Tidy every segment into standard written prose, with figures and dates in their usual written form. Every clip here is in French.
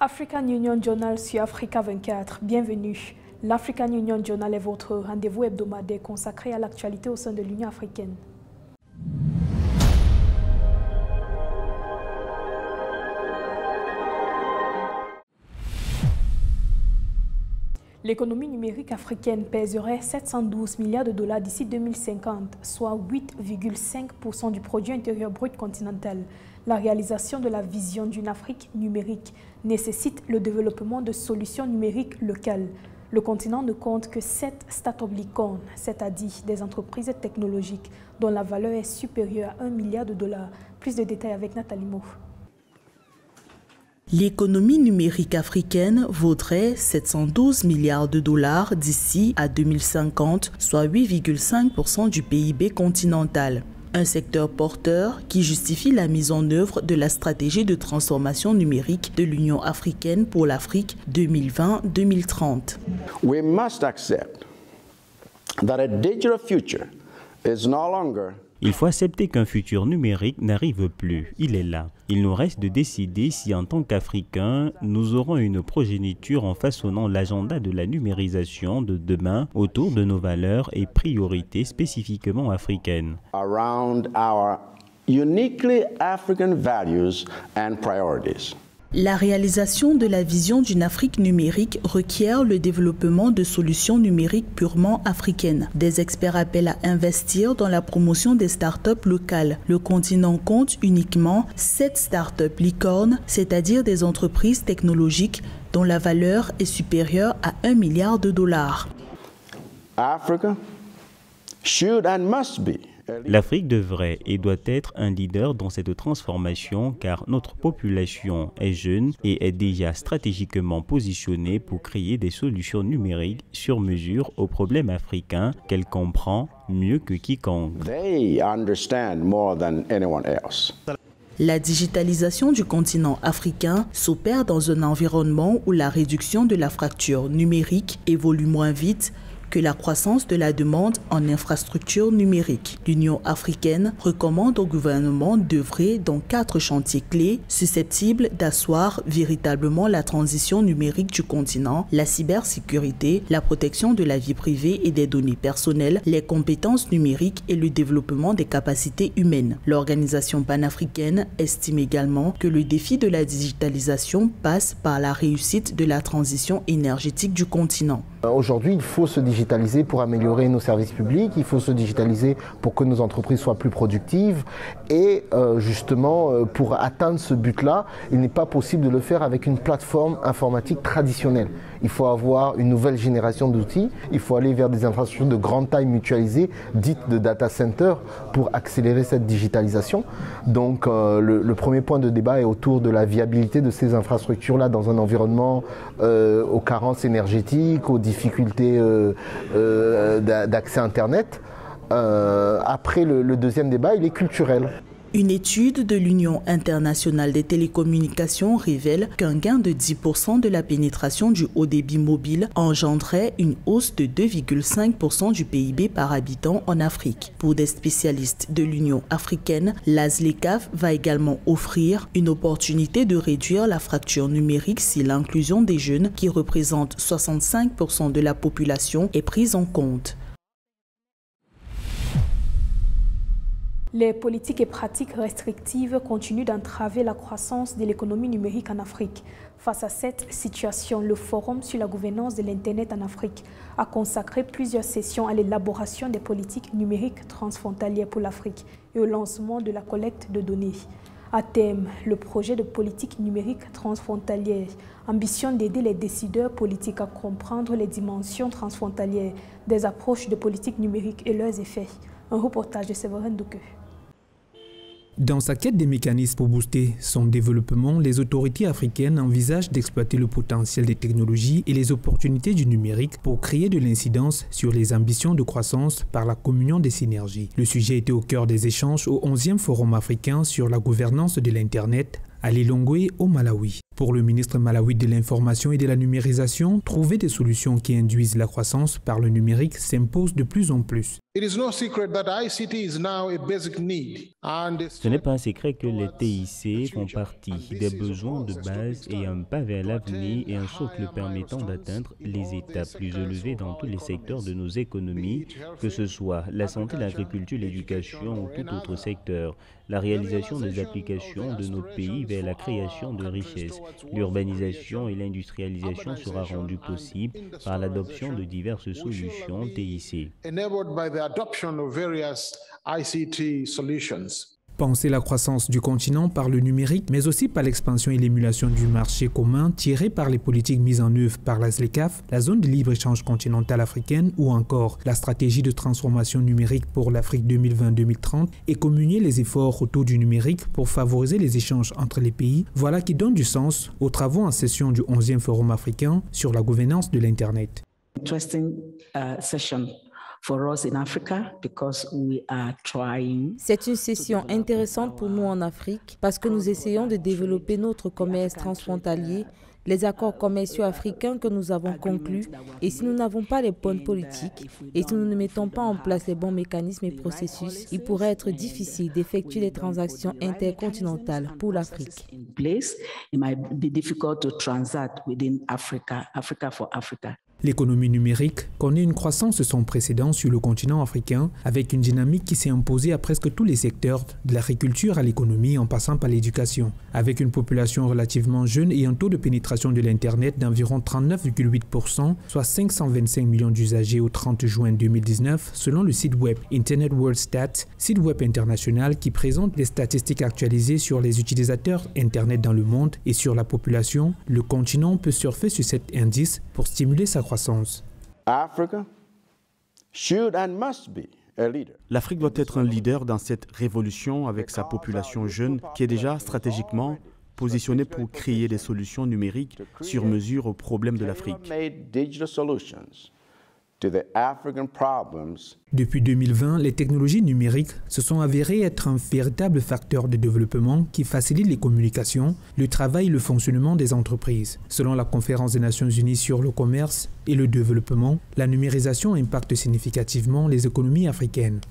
African Union Journal sur Africa 24, bienvenue. L'African Union Journal est votre rendez-vous hebdomadaire consacré à l'actualité au sein de l'Union africaine. L'économie numérique africaine pèserait 712 milliards de dollars d'ici 2050, soit 8,5% du produit intérieur brut continental. La réalisation de la vision d'une Afrique numérique nécessite le développement de solutions numériques locales. Le continent ne compte que 7 start-up licornes, c'est-à-dire des entreprises technologiques dont la valeur est supérieure à 1 milliard de dollars. Plus de détails avec Nathalie Mo. L'économie numérique africaine vaudrait 712 milliards de dollars d'ici à 2050, soit 8,5% du PIB continental. Un secteur porteur qui justifie la mise en œuvre de la stratégie de transformation numérique de l'Union africaine pour l'Afrique 2020-2030. We must accept that a digital future is no longer. Il faut accepter qu'un futur numérique n'arrive plus, il est là. Il nous reste de décider si en tant qu'Africains, nous aurons une progéniture en façonnant l'agenda de la numérisation de demain autour de nos valeurs et priorités spécifiquement africaines. Around our uniquely African values and priorities. La réalisation de la vision d'une Afrique numérique requiert le développement de solutions numériques purement africaines. Des experts appellent à investir dans la promotion des startups locales. Le continent compte uniquement 7 startups licornes, c'est-à-dire des entreprises technologiques dont la valeur est supérieure à 1 milliard de dollars. Africa should and must be. L'Afrique devrait et doit être un leader dans cette transformation car notre population est jeune et est déjà stratégiquement positionnée pour créer des solutions numériques sur mesure aux problèmes africains qu'elle comprend mieux que quiconque. They understand more than anyone else. La digitalisation du continent africain s'opère dans un environnement où la réduction de la fracture numérique évolue moins vite que la croissance de la demande en infrastructures numériques. L'Union africaine recommande au gouvernement d'œuvrer dans 4 chantiers clés susceptibles d'asseoir véritablement la transition numérique du continent, la cybersécurité, la protection de la vie privée et des données personnelles, les compétences numériques et le développement des capacités humaines. L'organisation panafricaine estime également que le défi de la digitalisation passe par la réussite de la transition énergétique du continent. Aujourd'hui, il faut se digitaliser pour améliorer nos services publics, il faut se digitaliser pour que nos entreprises soient plus productives et justement pour atteindre ce but-là, il n'est pas possible de le faire avec une plateforme informatique traditionnelle. Il faut avoir une nouvelle génération d'outils, il faut aller vers des infrastructures de grande taille mutualisées, dites de data center, pour accélérer cette digitalisation. Donc le premier point de débat est autour de la viabilité de ces infrastructures-là dans un environnement aux carences énergétiques, aux difficultés d'accès à Internet. Après, le deuxième débat, il est culturel. Une étude de l'Union internationale des télécommunications révèle qu'un gain de 10% de la pénétration du haut débit mobile engendrait une hausse de 2,5% du PIB par habitant en Afrique. Pour des spécialistes de l'Union africaine, l'ASLECAF va également offrir une opportunité de réduire la fracture numérique si l'inclusion des jeunes, qui représentent 65% de la population, est prise en compte. Les politiques et pratiques restrictives continuent d'entraver la croissance de l'économie numérique en Afrique. Face à cette situation, le Forum sur la gouvernance de l'Internet en Afrique a consacré plusieurs sessions à l'élaboration des politiques numériques transfrontalières pour l'Afrique et au lancement de la collecte de données. À terme, le projet de politique numérique transfrontalière ambitionne d'aider les décideurs politiques à comprendre les dimensions transfrontalières des approches de politique numérique et leurs effets. Un reportage de Séverin Douke. Dans sa quête des mécanismes pour booster son développement, les autorités africaines envisagent d'exploiter le potentiel des technologies et les opportunités du numérique pour créer de l'incidence sur les ambitions de croissance par la communion des synergies. Le sujet était au cœur des échanges au 11e Forum africain sur la gouvernance de l'Internet à Lilongwe au Malawi. Pour le ministre malawi de l'Information et de la Numérisation, trouver des solutions qui induisent la croissance par le numérique s'impose de plus en plus. Ce n'est pas un secret que les TIC font partie des besoins de base et un pas vers l'avenir et un socle permettant d'atteindre les étapes plus élevées dans tous les secteurs de nos économies, que ce soit la santé, l'agriculture, l'éducation ou tout autre secteur. La réalisation des applications de notre pays vers la création de richesses, l'urbanisation et l'industrialisation sera rendue possible par l'adoption de diverses solutions TIC. Penser la croissance du continent par le numérique, mais aussi par l'expansion et l'émulation du marché commun tiré par les politiques mises en œuvre par la ZLECAf, la zone de libre-échange continentale africaine ou encore la stratégie de transformation numérique pour l'Afrique 2020-2030 et communier les efforts autour du numérique pour favoriser les échanges entre les pays, voilà qui donne du sens aux travaux en session du 11e Forum africain sur la gouvernance de l'Internet. C'est une session intéressante pour nous en Afrique parce que nous essayons de développer notre commerce transfrontalier, les accords commerciaux africains que nous avons conclus, et si nous n'avons pas les bonnes politiques et si nous ne mettons pas en place les bons mécanismes et processus, il pourrait être difficile d'effectuer des transactions intercontinentales pour l'Afrique. L'économie numérique connaît une croissance sans précédent sur le continent africain avec une dynamique qui s'est imposée à presque tous les secteurs, de l'agriculture à l'économie en passant par l'éducation. Avec une population relativement jeune et un taux de pénétration de l'Internet d'environ 39,8%, soit 525 millions d'usagers au 30 juin 2019, selon le site web Internet World Stats, site web international qui présente les statistiques actualisées sur les utilisateurs Internet dans le monde et sur la population, le continent peut surfer sur cet indice pour stimuler sa croissance. L'Afrique doit être un leader dans cette révolution avec sa population jeune qui est déjà stratégiquement positionnée pour créer des solutions numériques sur mesure aux problèmes de l'Afrique. Depuis 2020, les technologies numériques se sont avérées être un véritable facteur de développement qui facilite les communications, le travail et le fonctionnement des entreprises. Selon la Conférence des Nations Unies sur le commerce et le développement, la numérisation impacte significativement les économies africaines.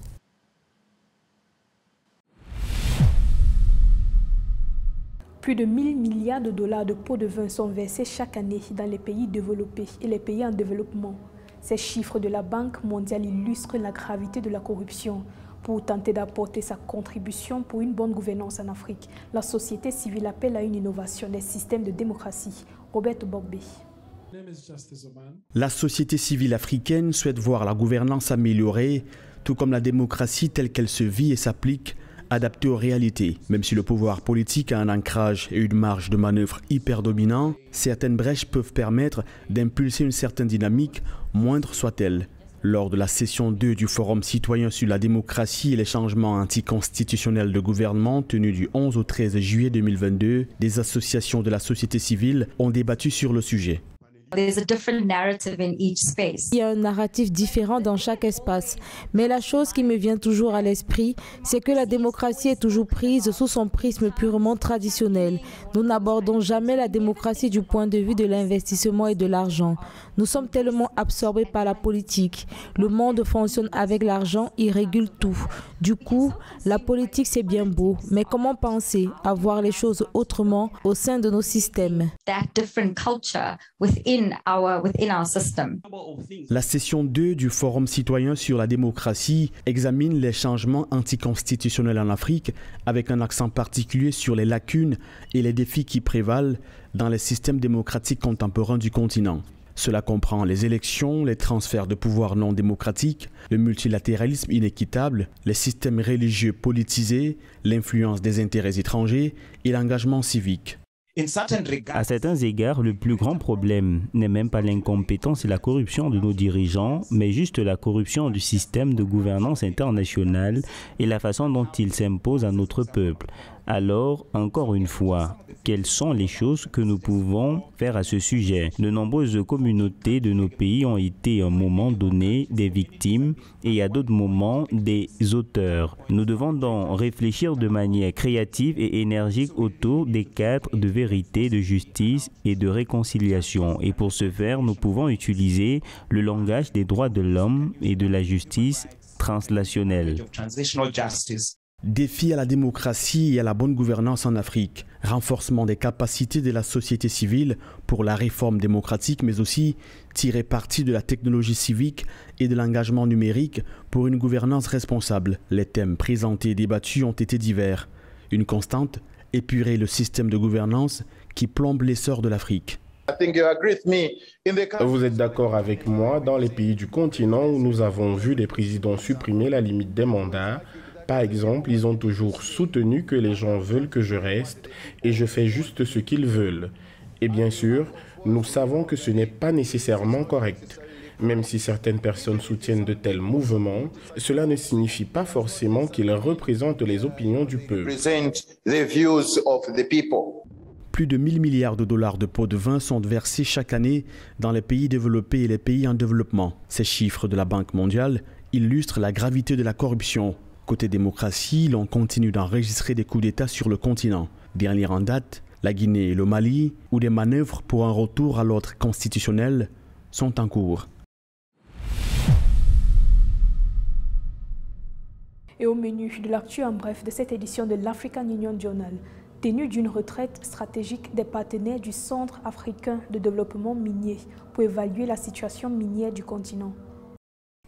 Plus de 1 000 milliards de dollars de pots de vin sont versés chaque année dans les pays développés et les pays en développement. Ces chiffres de la Banque mondiale illustrent la gravité de la corruption. Pour tenter d'apporter sa contribution pour une bonne gouvernance en Afrique, la société civile appelle à une innovation des systèmes de démocratie. Roberto Bogbé. La société civile africaine souhaite voir la gouvernance améliorée, tout comme la démocratie telle qu'elle se vit et s'applique, adaptée aux réalités. Même si le pouvoir politique a un ancrage et une marge de manœuvre hyper dominant, certaines brèches peuvent permettre d'impulser une certaine dynamique, moindre soit-elle. Lors de la session 2 du Forum citoyen sur la démocratie et les changements anticonstitutionnels de gouvernement tenu du 11 au 13 juillet 2022, des associations de la société civile ont débattu sur le sujet. Il y a un narratif différent dans chaque espace, mais la chose qui me vient toujours à l'esprit, c'est que la démocratie est toujours prise sous son prisme purement traditionnel. Nous n'abordons jamais la démocratie du point de vue de l'investissement et de l'argent. Nous sommes tellement absorbés par la politique. Le monde fonctionne avec l'argent, il régule tout. Du coup, la politique c'est bien beau, mais comment penser à voir les choses autrement au sein de nos systèmes? La session 2 du Forum citoyen sur la démocratie examine les changements anticonstitutionnels en Afrique avec un accent particulier sur les lacunes et les défis qui prévalent dans les systèmes démocratiques contemporains du continent. Cela comprend les élections, les transferts de pouvoir non démocratiques, le multilatéralisme inéquitable, les systèmes religieux politisés, l'influence des intérêts étrangers et l'engagement civique. À certains égards, le plus grand problème n'est même pas l'incompétence et la corruption de nos dirigeants, mais juste la corruption du système de gouvernance internationale et la façon dont il s'impose à notre peuple. Alors, encore une fois, quelles sont les choses que nous pouvons faire à ce sujet? De nombreuses communautés de nos pays ont été à un moment donné des victimes et à d'autres moments des auteurs. Nous devons donc réfléchir de manière créative et énergique autour des cadres de vérité, de justice et de réconciliation. Et pour ce faire, nous pouvons utiliser le langage des droits de l'homme et de la justice translationnelle. Défi à la démocratie et à la bonne gouvernance en Afrique, renforcement des capacités de la société civile pour la réforme démocratique, mais aussi tirer parti de la technologie civique et de l'engagement numérique pour une gouvernance responsable. Les thèmes présentés et débattus ont été divers. Une constante, épurer le système de gouvernance qui plombe l'essor de l'Afrique. Vous êtes d'accord avec moi, dans les pays du continent où nous avons vu des présidents supprimer la limite des mandats, par exemple, ils ont toujours soutenu que les gens veulent que je reste et je fais juste ce qu'ils veulent. Et bien sûr, nous savons que ce n'est pas nécessairement correct. Même si certaines personnes soutiennent de tels mouvements, cela ne signifie pas forcément qu'ils représentent les opinions du peuple. Plus de 1000 milliards de dollars de pots de vin sont versés chaque année dans les pays développés et les pays en développement. Ces chiffres de la Banque mondiale illustrent la gravité de la corruption. Côté démocratie, l'on continue d'enregistrer des coups d'État sur le continent. Dernier en date, la Guinée et le Mali, où des manœuvres pour un retour à l'ordre constitutionnel sont en cours. Et au menu de l'actu en bref de cette édition de l'African Union Journal, tenue d'une retraite stratégique des partenaires du Centre africain de développement minier pour évaluer la situation minière du continent.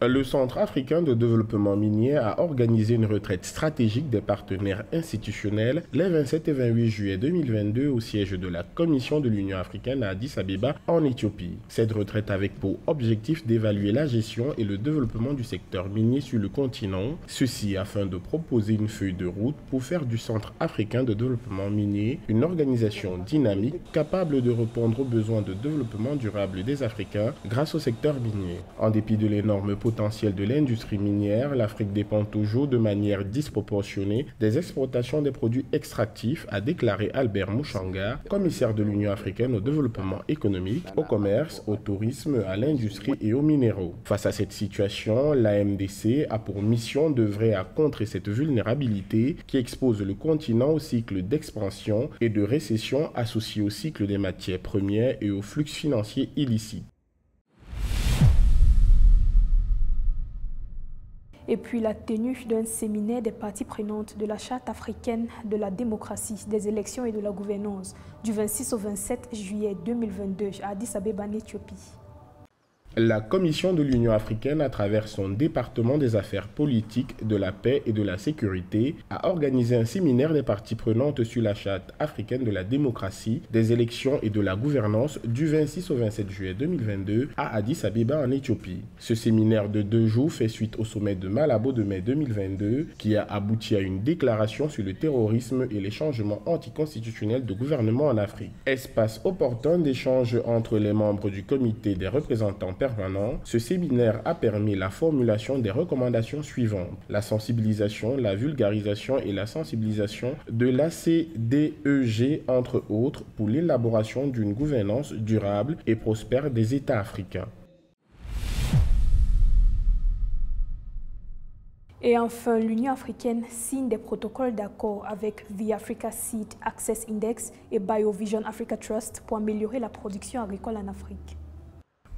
Le Centre africain de développement minier a organisé une retraite stratégique des partenaires institutionnels les 27 et 28 juillet 2022 au siège de la Commission de l'Union africaine à Addis Abeba en Éthiopie. Cette retraite avait pour objectif d'évaluer la gestion et le développement du secteur minier sur le continent, ceci afin de proposer une feuille de route pour faire du Centre africain de développement minier une organisation dynamique capable de répondre aux besoins de développement durable des Africains grâce au secteur minier. En dépit de l'énorme potentiel de l'industrie minière, l'Afrique dépend toujours de manière disproportionnée des exportations des produits extractifs, a déclaré Albert Mouchanga, commissaire de l'Union africaine au développement économique, au commerce, au tourisme, à l'industrie et aux minéraux. Face à cette situation, l'AMDC a pour mission d'œuvrer à contrer cette vulnérabilité qui expose le continent au cycle d'expansion et de récession associé au cycle des matières premières et au flux financier illicite. Et puis la tenue d'un séminaire des parties prenantes de la Charte africaine de la démocratie, des élections et de la gouvernance du 26 au 27 juillet 2022 à Addis Abeba en Éthiopie. La Commission de l'Union africaine, à travers son département des affaires politiques, de la paix et de la sécurité, a organisé un séminaire des parties prenantes sur la Charte africaine de la démocratie, des élections et de la gouvernance du 26 au 27 juillet 2022 à Addis Abeba en Éthiopie. Ce séminaire de 2 jours fait suite au sommet de Malabo de mai 2022 qui a abouti à une déclaration sur le terrorisme et les changements anticonstitutionnels de gouvernement en Afrique. Espace opportun d'échange entre les membres du comité des représentants permanent, ce séminaire a permis la formulation des recommandations suivantes: la sensibilisation, la vulgarisation et la sensibilisation de l'ACDEG, entre autres, pour l'élaboration d'une gouvernance durable et prospère des États africains. Et enfin, l'Union africaine signe des protocoles d'accord avec The Africa Seed Access Index et BioVision Africa Trust pour améliorer la production agricole en Afrique.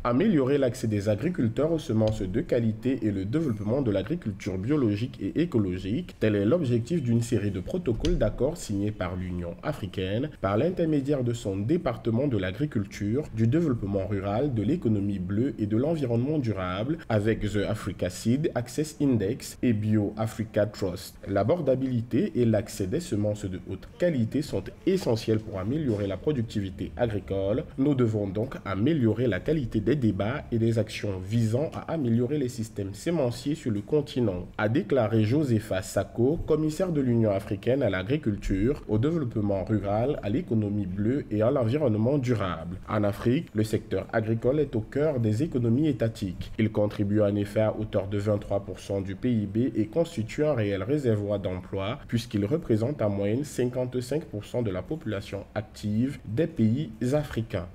Améliorer l'accès des agriculteurs aux semences de qualité et le développement de l'agriculture biologique et écologique, tel est l'objectif d'une série de protocoles d'accords signés par l'Union africaine par l'intermédiaire de son département de l'agriculture, du développement rural, de l'économie bleue et de l'environnement durable avec The Africa Seed Access Index et BioAfrica Trust. L'abordabilité et l'accès des semences de haute qualité sont essentiels pour améliorer la productivité agricole. Nous devons donc améliorer la qualité des débats et des actions visant à améliorer les systèmes sémenciers sur le continent, a déclaré Josepha Sako, commissaire de l'Union africaine à l'agriculture, au développement rural, à l'économie bleue et à l'environnement durable. En Afrique, le secteur agricole est au cœur des économies étatiques. Il contribue en effet à hauteur de 23% du PIB et constitue un réel réservoir d'emploi puisqu'il représente en moyenne 55% de la population active des pays africains.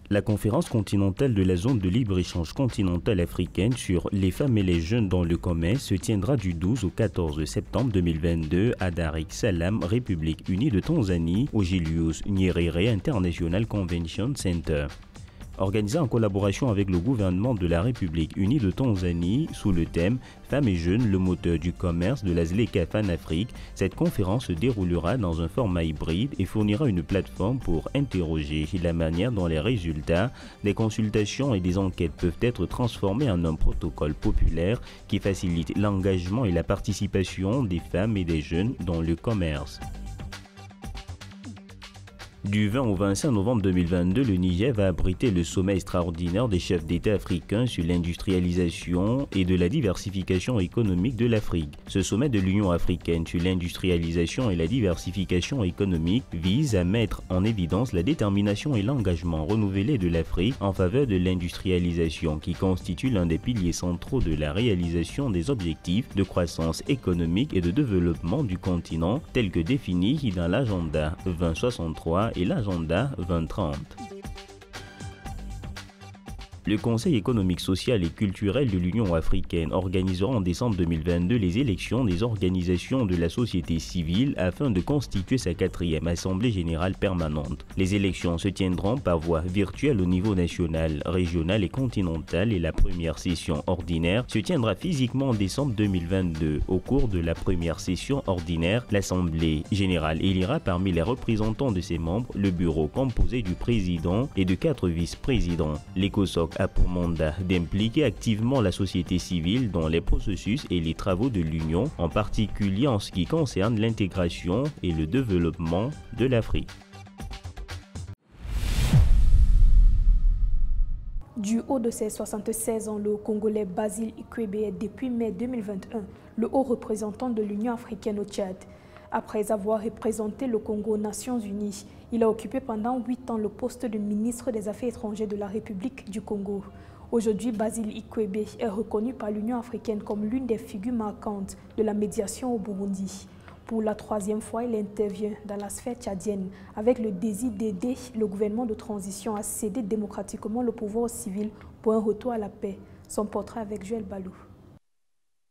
La conférence continentale de la zone de libre-échange continentale africaine sur les femmes et les jeunes dans le commerce se tiendra du 12 au 14 septembre 2022 à Dar es Salaam, République unie de Tanzanie, au Julius Nyerere International Convention Center. organisé en collaboration avec le gouvernement de la République unie de Tanzanie sous le thème « Femmes et jeunes, le moteur du commerce de la ZLECAf en Afrique ». Cette conférence se déroulera dans un format hybride et fournira une plateforme pour interroger la manière dont les résultats des consultations et des enquêtes peuvent être transformés en un protocole populaire qui facilite l'engagement et la participation des femmes et des jeunes dans le commerce. Du 20 au 25 novembre 2022, le Niger va abriter le sommet extraordinaire des chefs d'État africains sur l'industrialisation et de la diversification économique de l'Afrique. Ce sommet de l'Union africaine sur l'industrialisation et la diversification économique vise à mettre en évidence la détermination et l'engagement renouvelé de l'Afrique en faveur de l'industrialisation qui constitue l'un des piliers centraux de la réalisation des objectifs de croissance économique et de développement du continent tels que définis dans l'agenda 2063 et l'agenda 2030. Le Conseil économique, social et culturel de l'Union africaine organisera en décembre 2022 les élections des organisations de la société civile afin de constituer sa 4e Assemblée générale permanente. Les élections se tiendront par voie virtuelle au niveau national, régional et continental et la première session ordinaire se tiendra physiquement en décembre 2022. Au cours de la première session ordinaire, l'Assemblée générale élira parmi les représentants de ses membres le bureau composé du président et de 4 vice-présidents. L'ECOSOC a pour mandat d'impliquer activement la société civile dans les processus et les travaux de l'Union, en particulier en ce qui concerne l'intégration et le développement de l'Afrique. Du haut de ses 76 ans, le Congolais Basile Ikwebe est depuis mai 2021 le haut représentant de l'Union africaine au Tchad. Après avoir représenté le Congo aux Nations Unies, il a occupé pendant 8 ans le poste de ministre des Affaires étrangères de la République du Congo. Aujourd'hui, Basile Ikwebe est reconnu par l'Union africaine comme l'une des figures marquantes de la médiation au Burundi. Pour la 3e fois, il intervient dans la sphère tchadienne avec le désir d'aider le gouvernement de transition à céder démocratiquement le pouvoir civil pour un retour à la paix. Son portrait avec Joël Balou.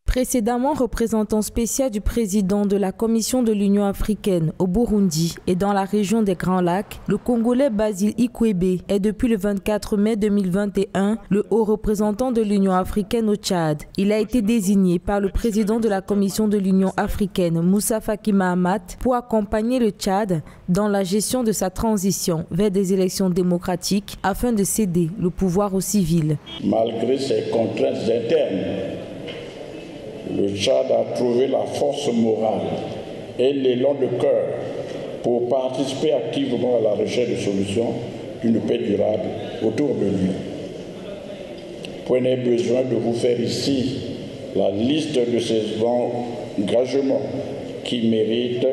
Précédemment représentant spécial du président de la Commission de l'Union africaine au Burundi et dans la région des Grands Lacs, le Congolais Basile Ikwebe est depuis le 24 mai 2021 le haut représentant de l'Union africaine au Tchad. Il a été désigné par le président de la Commission de l'Union africaine, Moussa Faki Mahamat, pour accompagner le Tchad dans la gestion de sa transition vers des élections démocratiques afin de céder le pouvoir aux civils. Malgré ces contraintes internes, le Tchad a trouvé la force morale et l'élan de cœur pour participer activement à la recherche de solutions d'une paix durable autour de lui. Prenez besoin de vous faire ici la liste de ces engagements qui méritent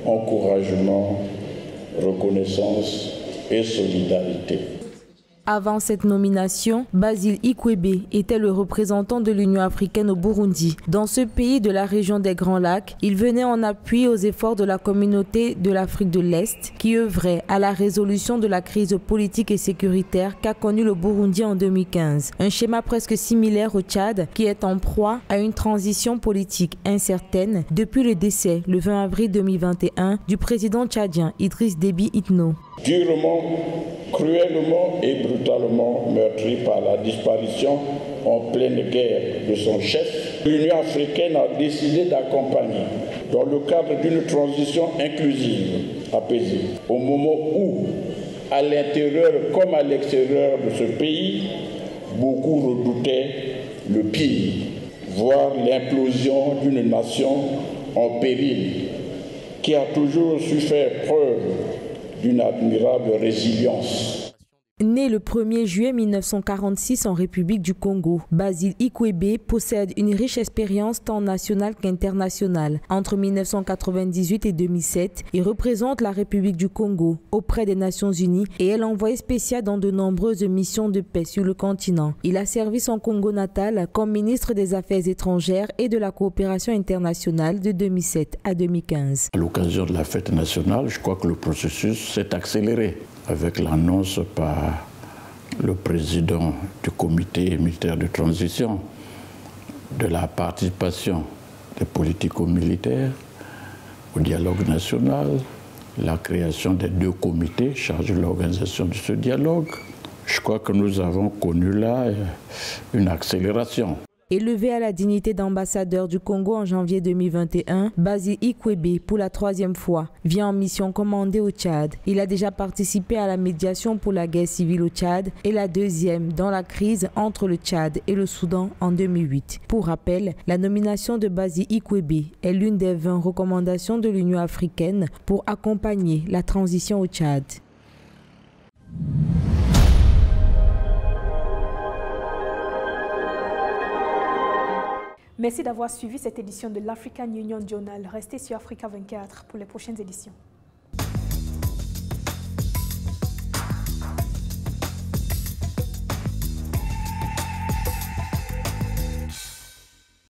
encouragement, reconnaissance et solidarité. Avant cette nomination, Basile Ikwebe était le représentant de l'Union africaine au Burundi. Dans ce pays de la région des Grands Lacs, il venait en appui aux efforts de la communauté de l'Afrique de l'Est qui œuvrait à la résolution de la crise politique et sécuritaire qu'a connue le Burundi en 2015. Un schéma presque similaire au Tchad qui est en proie à une transition politique incertaine depuis le décès, le 20 avril 2021, du président tchadien Idriss Déby Itno. Durement, cruellement et brutalement meurtri par la disparition en pleine guerre de son chef, l'Union africaine a décidé d'accompagner dans le cadre d'une transition inclusive, apaisée, au moment où, à l'intérieur comme à l'extérieur de ce pays, beaucoup redoutaient le pire, voire l'implosion d'une nation en péril, qui a toujours su faire preuve d'une admirable résilience. Né le 1er juillet 1946 en République du Congo, Basile Ikwebe possède une riche expérience tant nationale qu'internationale. Entre 1998 et 2007, il représente la République du Congo auprès des Nations Unies et est l'envoyé spécial dans de nombreuses missions de paix sur le continent. Il a servi son Congo natal comme ministre des Affaires étrangères et de la coopération internationale de 2007 à 2015. À l'occasion de la fête nationale, je crois que le processus s'est accéléré avec l'annonce par le président du comité militaire de transition de la participation des politico-militaires au dialogue national, la création des 2 comités chargés de l'organisation de ce dialogue, Je crois que nous avons connu là une accélération. Élevé à la dignité d'ambassadeur du Congo en janvier 2021, Basil Ikwebe, pour la 3e fois, vient en mission commandée au Tchad. Il a déjà participé à la médiation pour la guerre civile au Tchad et la 2e dans la crise entre le Tchad et le Soudan en 2008. Pour rappel, la nomination de Basil Ikwebe est l'une des 20 recommandations de l'Union africaine pour accompagner la transition au Tchad. Merci d'avoir suivi cette édition de l'African Union Journal. Restez sur Africa 24 pour les prochaines éditions.